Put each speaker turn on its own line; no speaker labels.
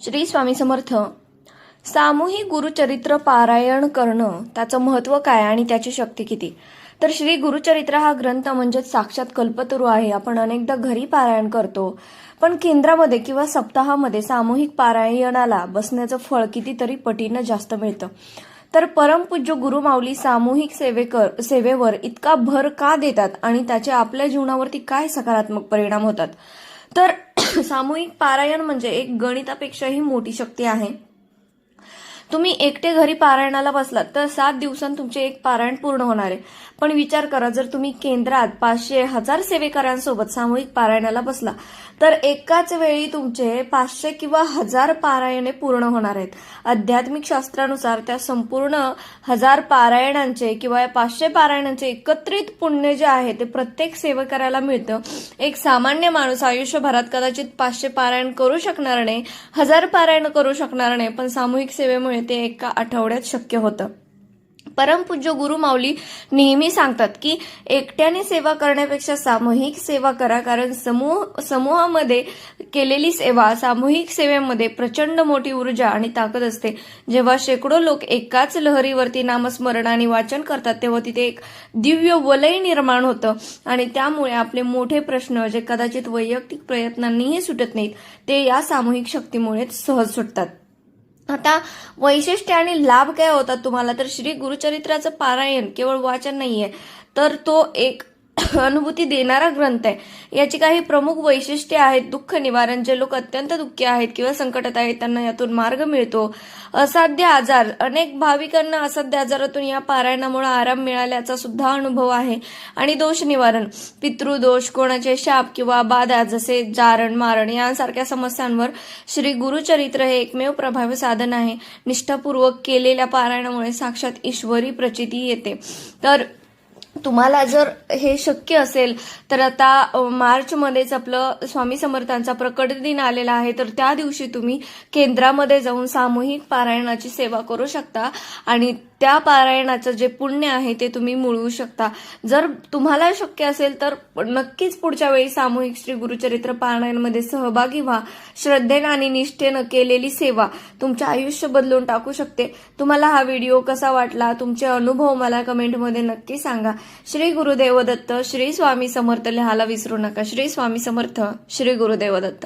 श्री स्वामी समर्थ. सामूहिक गुरुचरित्र पारायण करणं त्याचं महत्त्व काय आणि त्याची शक्ती किती? तर श्री गुरुचरित्र हा ग्रंथ म्हणजे साक्षात कल्पतरू आहे. आपण अनेकदा घरी पारायण करतो, पण केंद्रामध्ये किंवा सप्ताहामध्ये सामूहिक पारायणाला बसण्याचं फळ कितीतरी पटीनं जास्त मिळतं. तर परमपूज्य गुरुमाऊली सामूहिक सेवेवर इतका भर का देतात आणि त्याचे आपल्या जीवनावरती काय सकारात्मक परिणाम होतात? तर सामूहिक पारायण म्हणजे एक गणितापेक्षाही मोठी शक्ती आहे. तुम्ही एकटे घरी पारायणाला बसलात तर 7 दिवसांत तुमचे एक पारायण पूर्ण होणार आहे. पण विचार करा, जर तुम्ही केंद्रात 500-1000 सेवेकरांसोबत सामूहिक पारायणाला बसला तर एकाच वेळी तुमचे 500 किंवा 1000 पारायणे पूर्ण होणार आहेत. आध्यात्मिक शास्त्रानुसार त्या संपूर्ण 1000 पारायणांचे किंवा 500 पारायणांचे एकत्रित पुण्य जे आहे ते प्रत्येक सेवेकराला मिळतं. एक सामान्य माणूस आयुष्यभरात कदाचित 500 पारायण करू शकणार नाही, 1000 पारायण करू शकणार नाही, पण सामूहिक सेवेमुळे ते एका आठवड्यात शक्य होतं. परमपूज्य गुरुमाऊली नेहमी सांगतात की एकट्याने सेवा करण्यापेक्षा सामूहिक सेवा करा, कारण समूहामध्ये केलेली सेवा, सामूहिक सेवेमध्ये प्रचंड मोठी ऊर्जा आणि ताकद असते. जेव्हा शेकडो लोक एकाच लहरीवरती नामस्मरण आणि वाचन करतात तेव्हा तिथे एक दिव्य वलय निर्माण होतं आणि त्यामुळे आपले मोठे प्रश्न जे कदाचित वैयक्तिक प्रयत्नांनीही सुटत नाहीत ते या सामूहिक शक्तीमुळेच सहज सुटतात. आता वैशिष्ट्य आणि लाभ काय होतात तुम्हाला? तर श्री गुरुचरित्राचं पारायण केवळ वाचन नाहीये, तर तो एक अनुभूती देणारा ग्रंथ आहे. याची काही प्रमुख वैशिष्ट्ये आहेत. दुःख निवारण, जे लोक अत्यंत दुःखी आहेत किंवा संकटात आहेत त्यांना यातून मार्ग मिळतो. असाध्य आजार, अनेक भाविकांना असाध्य आजारातून या पारायणामुळे आराम मिळाल्याचा सुद्धा अनुभव आहे. आणि दोष निवारण, पितृदोष, कोणाचे शाप किंवा बाधा जसे जारण मारण यांसारख्या समस्यांवर श्री गुरुचरित्र हे एकमेव प्रभावी साधन आहे. निष्ठापूर्वक केलेल्या पारायणामुळे साक्षात ईश्वरी प्रचिती येते. तर तुम्हाला जर हे शक्य असेल तर आता मार्चमध्येच आपलं स्वामी समर्थांचा प्रकट दिन आलेला आहे, तर त्या दिवशी तुम्ही केंद्रामध्ये जाऊन सामूहिक पारायणाची सेवा करू शकता आणि त्या पारायणाचं जे पुण्य आहे ते तुम्ही मिळवू शकता. जर तुम्हाला शक्य असेल तर नक्कीच पुढच्या वेळी सामूहिक श्री गुरुचरित्र पारायणामध्ये सहभागी व्हा. श्रद्धेनं आणि निष्ठेनं केलेली सेवा तुमचे आयुष्य बदलून टाकू शकते. तुम्हाला हा व्हिडिओ कसा वाटला, तुमचे अनुभव मला कमेंटमध्ये नक्की सांगा. श्री गुरुदेव दत्त. श्री स्वामी समर्थ लिहायला विसरू नका. श्री स्वामी समर्थ. श्री गुरुदेव दत्त.